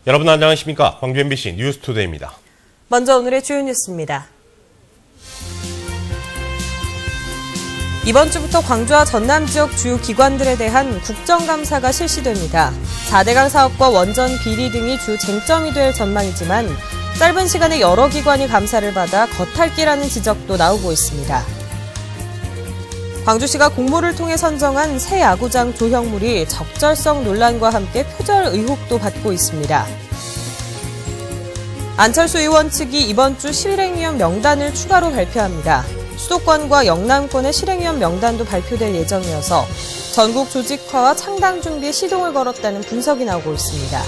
여러분 안녕하십니까? 광주 MBC 뉴스투데이입니다. 먼저 오늘의 주요 뉴스입니다. 이번 주부터 광주와 전남 지역 주요 기관들에 대한 국정감사가 실시됩니다. 4대강 사업과 원전 비리 등이 주 쟁점이 될 전망이지만 짧은 시간에 여러 기관이 감사를 받아 겉핥기라는 지적도 나오고 있습니다. 광주시가 공모를 통해 선정한 새 야구장 조형물이 적절성 논란과 함께 표절 의혹도 받고 있습니다. 안철수 의원 측이 이번 주 실행위원 명단을 추가로 발표합니다. 수도권과 영남권의 실행위원 명단도 발표될 예정이어서 전국 조직화와 창당 준비에 시동을 걸었다는 분석이 나오고 있습니다.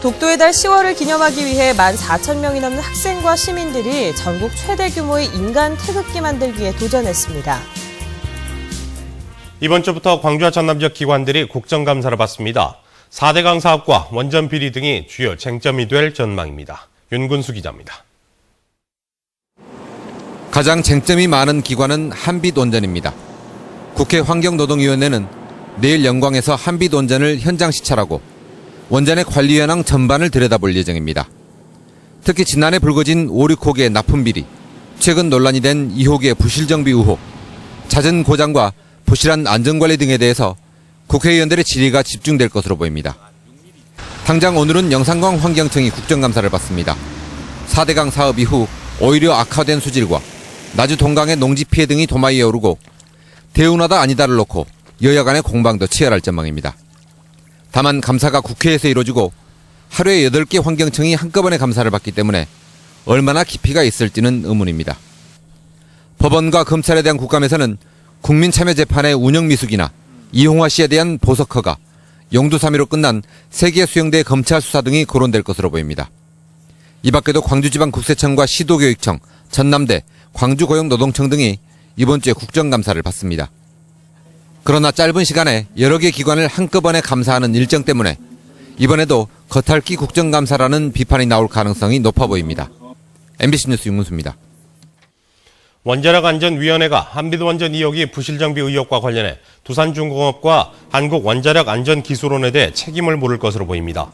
독도의 달 10월을 기념하기 위해 14,000명이 넘는 학생과 시민들이 전국 최대 규모의 인간 태극기 만들기에 도전했습니다. 이번 주부터 광주와 전남 지역 기관들이 국정감사를 받습니다. 4대강 사업과 원전 비리 등이 주요 쟁점이 될 전망입니다. 윤근수 기자입니다. 가장 쟁점이 많은 기관은 한빛원전입니다. 국회 환경노동위원회는 내일 영광에서 한빛원전을 현장 시찰하고 원전의 관리 현황 전반을 들여다볼 예정입니다. 특히 지난해 불거진 5, 6호기의 납품 비리, 최근 논란이 된 2호기의 부실 정비 의혹, 잦은 고장과 부실한 안전관리 등에 대해서 국회의원들의 질의가 집중될 것으로 보입니다. 당장 오늘은 영산광 환경청이 국정감사를 받습니다. 4대강 사업 이후 오히려 악화된 수질과 나주 동강의 농지 피해 등이 도마 위에 오르고 대운하다 아니다를 놓고 여야 간의 공방도 치열할 전망입니다. 다만 감사가 국회에서 이루어지고 하루에 8개 환경청이 한꺼번에 감사를 받기 때문에 얼마나 깊이가 있을지는 의문입니다. 법원과 검찰에 대한 국감에서는 국민참여재판의 운영미숙이나 이홍화 씨에 대한 보석 허가, 영두삼위로 끝난 3개 수용대 검찰 수사 등이 거론될 것으로 보입니다. 이 밖에도 광주지방국세청과 시도교육청, 전남대, 광주고용노동청 등이 이번 주에 국정감사를 받습니다. 그러나 짧은 시간에 여러 개 기관을 한꺼번에 감사하는 일정 때문에 이번에도 겉핥기 국정감사라는 비판이 나올 가능성이 높아 보입니다. MBC 뉴스 윤문수입니다. 원자력안전위원회가 한빛원전 2호기 부실정비 의혹과 관련해 두산중공업과 한국원자력안전기술원에 대해 책임을 물을 것으로 보입니다.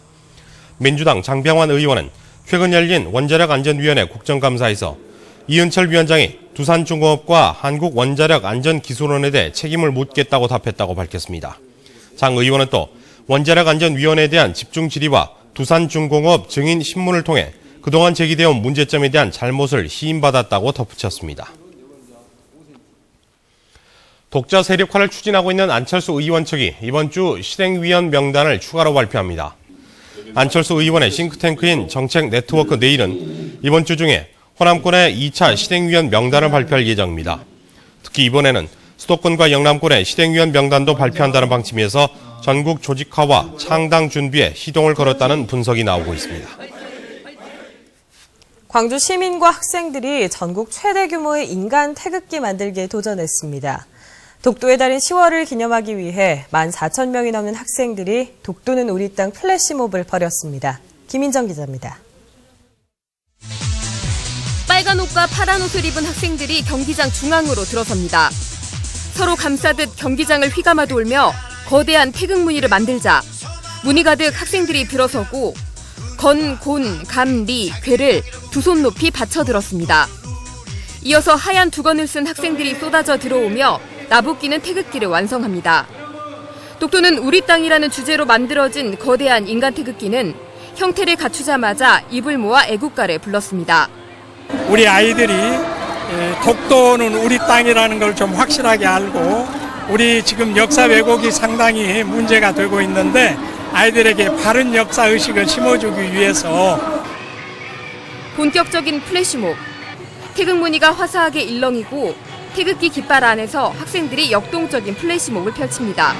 민주당 장병환 의원은 최근 열린 원자력안전위원회 국정감사에서 이은철 위원장이 두산중공업과 한국원자력안전기술원에 대해 책임을 묻겠다고 답했다고 밝혔습니다. 장 의원은 또 원자력안전위원회에 대한 집중 질의와 두산중공업 증인 신문을 통해 그동안 제기되어 온 문제점에 대한 잘못을 시인받았다고 덧붙였습니다. 독자 세력화를 추진하고 있는 안철수 의원 측이 이번 주 실행위원 명단을 추가로 발표합니다. 안철수 의원의 싱크탱크인 정책네트워크 내일은 이번 주 중에 호남권의 2차 실행위원 명단을 발표할 예정입니다. 특히 이번에는 수도권과 영남권의 실행위원 명단도 발표한다는 방침에서 전국 조직화와 창당 준비에 시동을 걸었다는 분석이 나오고 있습니다. 광주 시민과 학생들이 전국 최대 규모의 인간 태극기 만들기에 도전했습니다. 독도의 달인 10월을 기념하기 위해 14,000명이 넘는 학생들이 독도는 우리 땅 플래시몹을 벌였습니다. 김인정 기자입니다. 빨간 옷과 파란 옷을 입은 학생들이 경기장 중앙으로 들어섭니다. 서로 감싸듯 경기장을 휘감아 돌며 거대한 태극 무늬를 만들자 무늬 가득 학생들이 들어서고 건, 곤, 감, 리, 괴를 두 손 높이 받쳐들었습니다. 이어서 하얀 두건을 쓴 학생들이 쏟아져 들어오며 나부끼는 태극기를 완성합니다. 독도는 우리 땅이라는 주제로 만들어진 거대한 인간 태극기는 형태를 갖추자마자 입을 모아 애국가를 불렀습니다. 우리 아이들이 독도는 우리 땅이라는 걸 좀 확실하게 알고 우리 지금 역사 왜곡이 상당히 문제가 되고 있는데 아이들에게 바른 역사 의식을 심어주기 위해서 본격적인 플래시몹. 태극 무늬가 화사하게 일렁이고 태극기 깃발 안에서 학생들이 역동적인 플래시몹을 펼칩니다.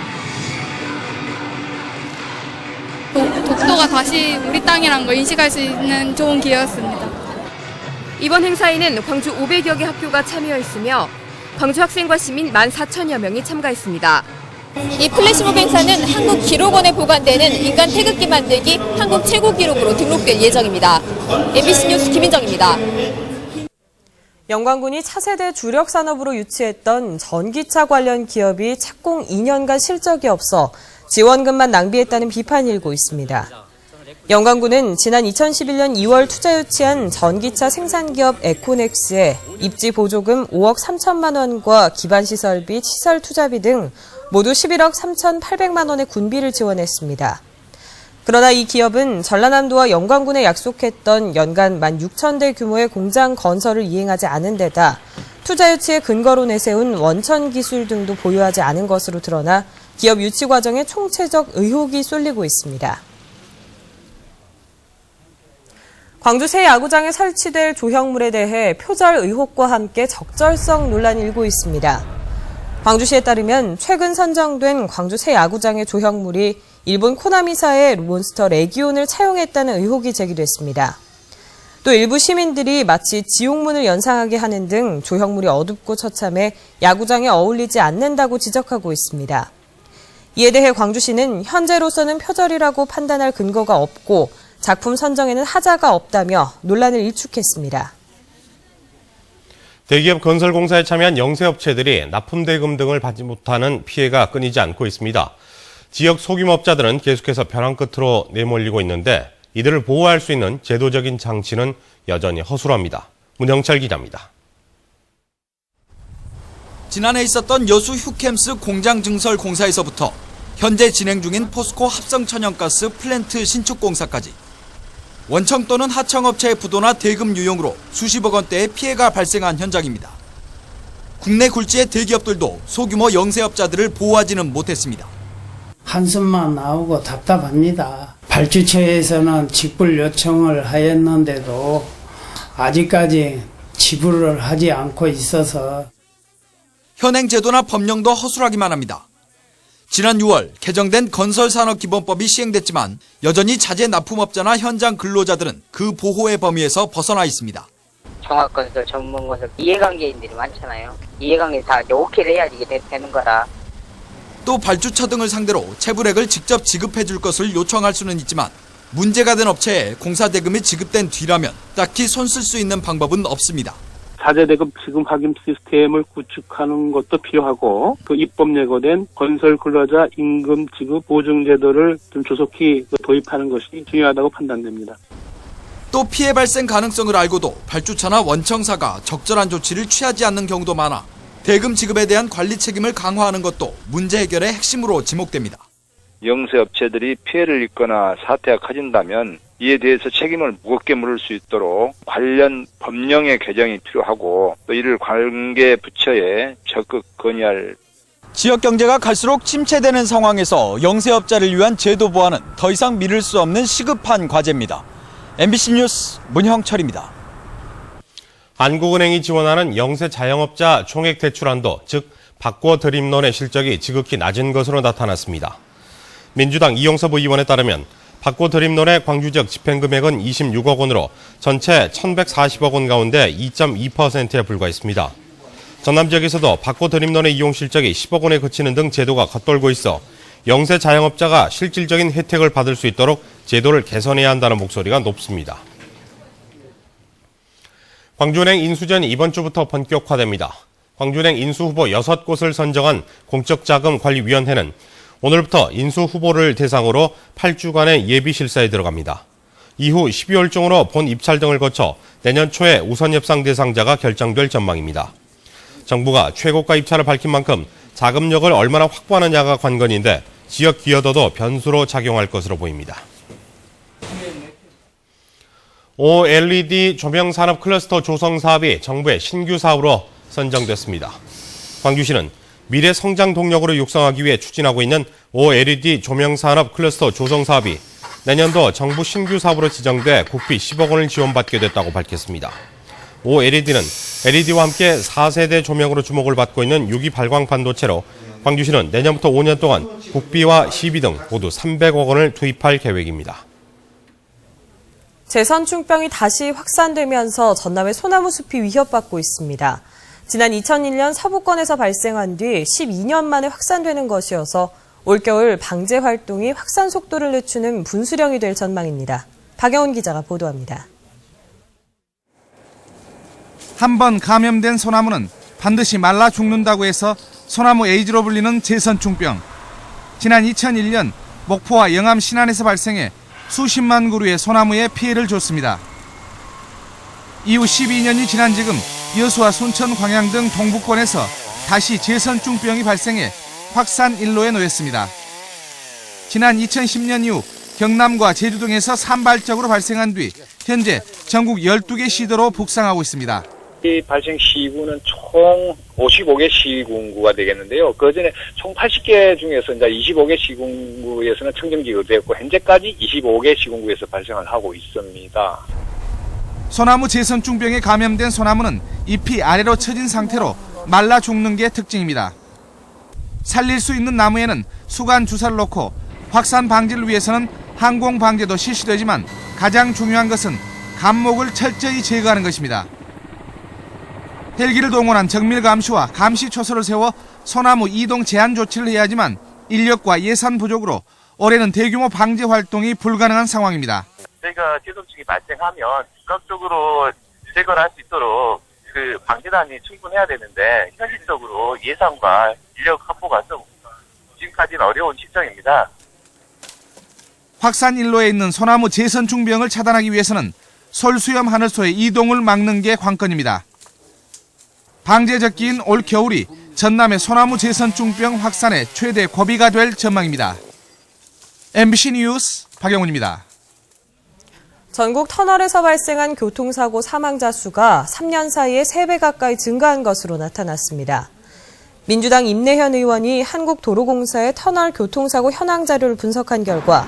독도가 다시 우리 땅이라는 걸 인식할 수 있는 좋은 기회였습니다. 이번 행사에는 광주 500여 개 학교가 참여했으며 광주 학생과 시민 14,000여 명이 참가했습니다. 이 플래시몹 행사는 한국기록원에 보관되는 인간 태극기 만들기 한국 최고 기록으로 등록될 예정입니다. MBC 뉴스 김인정입니다. 영광군이 차세대 주력 산업으로 유치했던 전기차 관련 기업이 착공 2년간 실적이 없어 지원금만 낭비했다는 비판이 일고 있습니다. 영광군은 지난 2011년 2월 투자 유치한 전기차 생산기업 에코넥스에 입지 보조금 5억 3천만 원과 기반시설비, 시설 투자비 등 모두 11억 3,800만 원의 군비를 지원했습니다. 그러나 이 기업은 전라남도와 영광군에 약속했던 연간 16,000대 규모의 공장 건설을 이행하지 않은 데다 투자 유치의 근거로 내세운 원천 기술 등도 보유하지 않은 것으로 드러나 기업 유치 과정에 총체적 의혹이 쏠리고 있습니다. 광주 새 야구장에 설치될 조형물에 대해 표절 의혹과 함께 적절성 논란이 일고 있습니다. 광주시에 따르면 최근 선정된 광주 새 야구장의 조형물이 일본 코나미사의 몬스터 레기온을 차용했다는 의혹이 제기됐습니다. 또 일부 시민들이 마치 지옥문을 연상하게 하는 등 조형물이 어둡고 처참해 야구장에 어울리지 않는다고 지적하고 있습니다. 이에 대해 광주시는 현재로서는 표절이라고 판단할 근거가 없고 작품 선정에는 하자가 없다며 논란을 일축했습니다. 대기업 건설공사에 참여한 영세업체들이 납품대금 등을 받지 못하는 피해가 끊이지 않고 있습니다. 지역 소규모업자들은 계속해서 벼랑 끝으로 내몰리고 있는데 이들을 보호할 수 있는 제도적인 장치는 여전히 허술합니다. 문형철 기자입니다. 지난해 있었던 여수 휴캠스 공장 증설 공사에서부터 현재 진행 중인 포스코 합성천연가스 플랜트 신축 공사까지 원청 또는 하청업체의 부도나 대금 유용으로 수십억 원대의 피해가 발생한 현장입니다. 국내 굴지의 대기업들도 소규모 영세업자들을 보호하지는 못했습니다. 한숨만 나오고 답답합니다. 발주처에서는 직불 요청을 하였는데도 아직까지 지불을 하지 않고 있어서 현행 제도나 법령도 허술하기만 합니다. 지난 6월 개정된 건설산업기본법이 시행됐지만 여전히 자재 납품업자나 현장 근로자들은 그 보호의 범위에서 벗어나 있습니다. 종합건설, 전문건설 이해관계인들이 많잖아요. 이해관계 다 이제 오케이를 해야지 이게 되는 거라. 또 발주처 등을 상대로 체불액을 직접 지급해 줄 것을 요청할 수는 있지만 문제가 된 업체에 공사대금이 지급된 뒤라면 딱히 손쓸 수 있는 방법은 없습니다. 자재대금 지급 확인 시스템을 구축하는 것도 필요하고 그 입법 예고된 건설 근로자 임금 지급 보증 제도를 좀 조속히 도입하는 것이 중요하다고 판단됩니다. 또 피해 발생 가능성을 알고도 발주처나 원청사가 적절한 조치를 취하지 않는 경우도 많아 대금 지급에 대한 관리 책임을 강화하는 것도 문제 해결의 핵심으로 지목됩니다. 영세업체들이 피해를 입거나 사태가 커진다면 이에 대해서 책임을 무겁게 물을 수 있도록 관련 법령의 개정이 필요하고 또 이를 관계 부처에 적극 건의할. 지역 경제가 갈수록 침체되는 상황에서 영세업자를 위한 제도 보완은 더 이상 미룰 수 없는 시급한 과제입니다. MBC 뉴스 문형철입니다. 한국은행이 지원하는 영세 자영업자 총액 대출한도, 즉 바꿔드림론의 실적이 지극히 낮은 것으로 나타났습니다. 민주당 이용섭 의원에 따르면 바꿔드림론의 광주 지역 집행금액은 26억 원으로 전체 1,140억 원 가운데 2.2%에 불과했습니다. 전남 지역에서도 바꿔드림론의 이용 실적이 10억 원에 그치는 등 제도가 겉돌고 있어 영세 자영업자가 실질적인 혜택을 받을 수 있도록 제도를 개선해야 한다는 목소리가 높습니다. 광주은행 인수전이 이번 주부터 본격화됩니다. 광주은행 인수 후보 6곳을 선정한 공적자금관리위원회는 오늘부터 인수 후보를 대상으로 8주간의 예비 실사에 들어갑니다. 이후 12월 중으로 본 입찰 등을 거쳐 내년 초에 우선 협상 대상자가 결정될 전망입니다. 정부가 최고가 입찰을 밝힌 만큼 자금력을 얼마나 확보하느냐가 관건인데 지역 기여도도 변수로 작용할 것으로 보입니다. OLED 조명 산업 클러스터 조성 사업이 정부의 신규 사업으로 선정됐습니다. 광주시는 미래 성장 동력으로 육성하기 위해 추진하고 있는 OLED 조명 산업 클러스터 조성 사업이 내년도 정부 신규 사업으로 지정돼 국비 10억 원을 지원받게 됐다고 밝혔습니다. OLED는 LED와 함께 4세대 조명으로 주목을 받고 있는 유기 발광 반도체로 광주시는 내년부터 5년 동안 국비와 시비 등 모두 300억 원을 투입할 계획입니다. 제선충병이 다시 확산되면서 전남의 소나무 숲이 위협받고 있습니다. 지난 2001년 서부권에서 발생한 뒤 12년 만에 확산되는 것이어서 올겨울 방제 활동이 확산 속도를 늦추는 분수령이 될 전망입니다. 박영훈 기자가 보도합니다. 한번 감염된 소나무는 반드시 말라 죽는다고 해서 소나무 에이즈로 불리는 제선충병. 지난 2001년 목포와 영암 신안에서 발생해 수십만 그루의 소나무에 피해를 줬습니다. 이후 12년이 지난 지금 여수와 순천, 광양 등 동부권에서 다시 재선충병이 발생해 확산 일로에 놓였습니다. 지난 2010년 이후 경남과 제주 등에서 산발적으로 발생한 뒤 현재 전국 12개 시도로 북상하고 있습니다. 이 발생 시군은 총 55개 시군구가 되겠는데요. 그 전에 총 80개 중에서 이제 25개 시군구에서는 청정지구가 되었고 현재까지 25개 시군구에서 발생을 하고 있습니다. 소나무 재선충병에 감염된 소나무는 잎이 아래로 처진 상태로 말라 죽는 게 특징입니다. 살릴 수 있는 나무에는 수간 주사를 놓고 확산 방지를 위해서는 항공 방제도 실시되지만 가장 중요한 것은 감목을 철저히 제거하는 것입니다. 헬기를 동원한 정밀 감시와 감시 초소를 세워 소나무 이동 제한 조치를 해야 하지만 인력과 예산 부족으로 올해는 대규모 방제 활동이 불가능한 상황입니다. 저희가 재선충이 발생하면 즉각적으로 제거를 할 수 있도록 그 방제단이 충분해야 되는데 현실적으로 예산과 인력 확보가 좀 지금까지는 어려운 실정입니다. 확산 일로에 있는 소나무 재선충병을 차단하기 위해서는 솔수염 하늘소의 이동을 막는 게 관건입니다. 방제 적기인 올 겨울이 전남의 소나무 재선충병 확산의 최대 고비가 될 전망입니다. MBC 뉴스 박영훈입니다. 전국 터널에서 발생한 교통사고 사망자 수가 3년 사이에 3배 가까이 증가한 것으로 나타났습니다. 민주당 임내현 의원이 한국도로공사의 터널 교통사고 현황 자료를 분석한 결과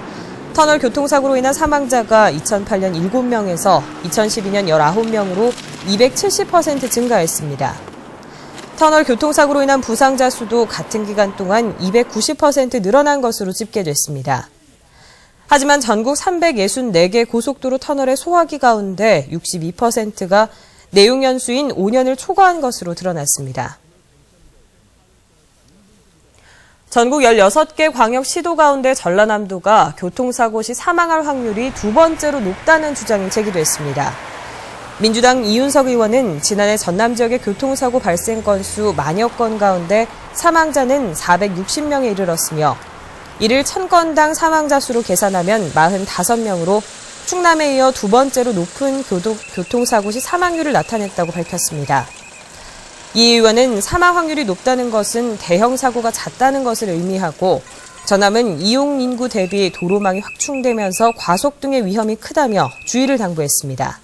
터널 교통사고로 인한 사망자가 2008년 7명에서 2012년 19명으로 270% 증가했습니다. 터널 교통사고로 인한 부상자 수도 같은 기간 동안 290% 늘어난 것으로 집계됐습니다. 하지만 전국 364개 고속도로 터널의 소화기 가운데 62%가 내용 연수인 5년을 초과한 것으로 드러났습니다. 전국 16개 광역시도 가운데 전라남도가 교통사고 시 사망할 확률이 두 번째로 높다는 주장이 제기됐습니다. 민주당 이윤석 의원은 지난해 전남 지역의 교통사고 발생 건수 만여 건 가운데 사망자는 460명에 이르렀으며 이를 1000건당 사망자 수로 계산하면 45명으로 충남에 이어 두 번째로 높은 교통사고 시 사망률을 나타냈다고 밝혔습니다. 이 의원은 사망 확률이 높다는 것은 대형 사고가 잦다는 것을 의미하고 전남은 이용 인구 대비 도로망이 확충되면서 과속 등의 위험이 크다며 주의를 당부했습니다.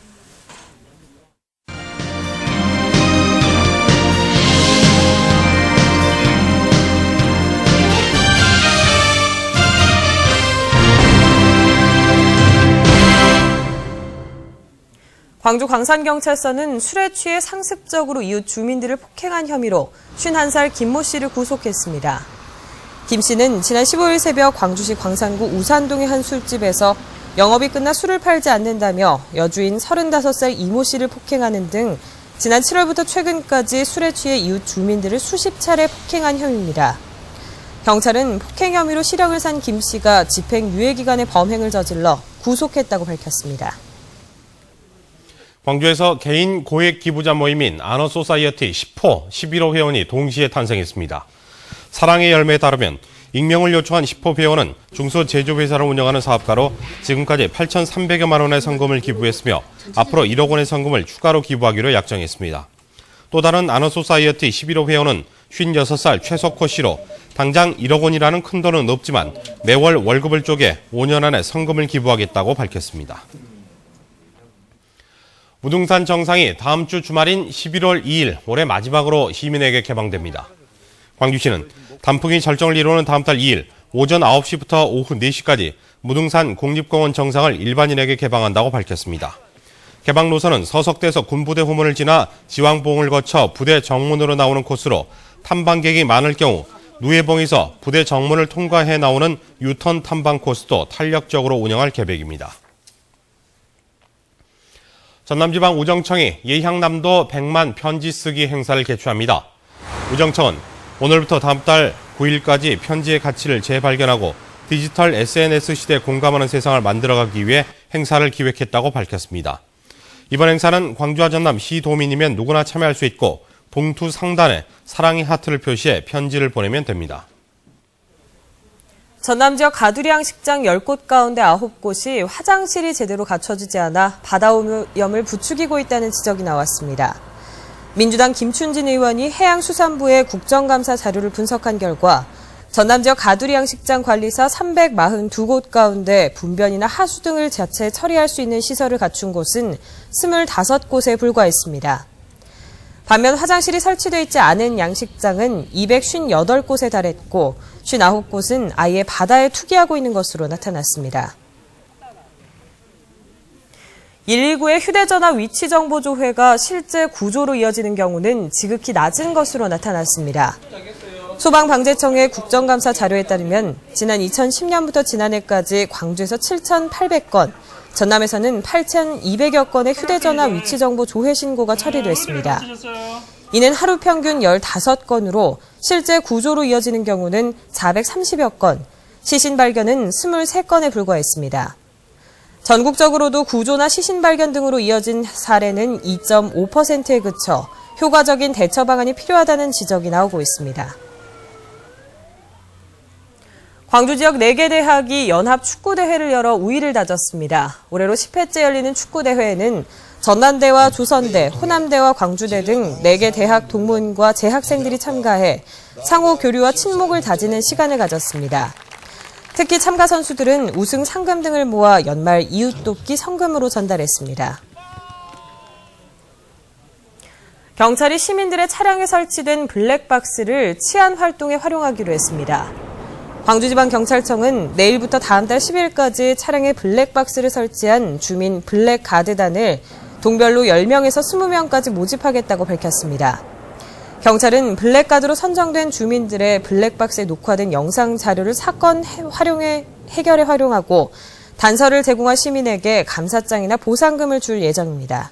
광주 광산경찰서는 술에 취해 상습적으로 이웃 주민들을 폭행한 혐의로 51살 김모 씨를 구속했습니다. 김 씨는 지난 15일 새벽 광주시 광산구 우산동의 한 술집에서 영업이 끝나 술을 팔지 않는다며 여주인 35살 이모 씨를 폭행하는 등 지난 7월부터 최근까지 술에 취해 이웃 주민들을 수십 차례 폭행한 혐의입니다. 경찰은 폭행 혐의로 시력을 산 김 씨가 집행유예 기간에 범행을 저질러 구속했다고 밝혔습니다. 광주에서 개인 고액 기부자 모임인 아너소사이어티 10호, 11호 회원이 동시에 탄생했습니다. 사랑의 열매에 따르면 익명을 요청한 10호 회원은 중소제조회사를 운영하는 사업가로 지금까지 8,300여만 원의 성금을 기부했으며 앞으로 1억 원의 성금을 추가로 기부하기로 약정했습니다. 또 다른 아너소사이어티 11호 회원은 56살 최석호 씨로 당장 1억 원이라는 큰 돈은 없지만 매월 월급을 쪼개 5년 안에 성금을 기부하겠다고 밝혔습니다. 무등산 정상이 다음 주 주말인 11월 2일 올해 마지막으로 시민에게 개방됩니다. 광주시는 단풍이 절정을 이루는 다음 달 2일 오전 9시부터 오후 4시까지 무등산 국립공원 정상을 일반인에게 개방한다고 밝혔습니다. 개방 노선은 서석대에서 군부대 후문을 지나 지왕봉을 거쳐 부대 정문으로 나오는 코스로 탐방객이 많을 경우 누에봉에서 부대 정문을 통과해 나오는 유턴 탐방 코스도 탄력적으로 운영할 계획입니다. 전남지방 우정청이 예향남도 100만 편지 쓰기 행사를 개최합니다. 우정청은 오늘부터 다음 달 9일까지 편지의 가치를 재발견하고 디지털 SNS 시대에 공감하는 세상을 만들어가기 위해 행사를 기획했다고 밝혔습니다. 이번 행사는 광주와 전남 시도민이면 누구나 참여할 수 있고 봉투 상단에 사랑의 하트를 표시해 편지를 보내면 됩니다. 전남 지역 가두리 양식장 10곳 가운데 9곳이 화장실이 제대로 갖춰지지 않아 바다오염을 부추기고 있다는 지적이 나왔습니다. 민주당 김춘진 의원이 해양수산부의 국정감사 자료를 분석한 결과 전남 지역 가두리 양식장 관리사 342곳 가운데 분변이나 하수 등을 자체 처리할 수 있는 시설을 갖춘 곳은 25곳에 불과했습니다. 반면 화장실이 설치되어 있지 않은 양식장은 258곳에 달했고 59곳은 아예 바다에 투기하고 있는 것으로 나타났습니다. 119의 휴대전화 위치정보 조회가 실제 구조로 이어지는 경우는 지극히 낮은 것으로 나타났습니다. 소방방재청의 국정감사 자료에 따르면 지난 2010년부터 지난해까지 광주에서 7,800건, 전남에서는 8,200여 건의 휴대전화 위치정보 조회 신고가 처리됐습니다. 이는 하루 평균 15건으로 실제 구조로 이어지는 경우는 430여 건, 시신 발견은 23건에 불과했습니다. 전국적으로도 구조나 시신 발견 등으로 이어진 사례는 2.5%에 그쳐 효과적인 대처 방안이 필요하다는 지적이 나오고 있습니다. 광주 지역 4개 대학이 연합 축구대회를 열어 우위를 다졌습니다. 올해로 10회째 열리는 축구대회에는 전남대와 조선대, 호남대와 광주대 등 4개 대학 동문과 재학생들이 참가해 상호 교류와 친목을 다지는 시간을 가졌습니다. 특히 참가 선수들은 우승 상금 등을 모아 연말 이웃돕기 성금으로 전달했습니다. 경찰이 시민들의 차량에 설치된 블랙박스를 치안 활동에 활용하기로 했습니다. 광주지방경찰청은 내일부터 다음 달 10일까지 차량에 블랙박스를 설치한 주민 블랙가드단을 동별로 10명에서 20명까지 모집하겠다고 밝혔습니다. 경찰은 블랙가드로 선정된 주민들의 블랙박스에 녹화된 영상 자료를 사건 해결에 활용하고 단서를 제공한 시민에게 감사장이나 보상금을 줄 예정입니다.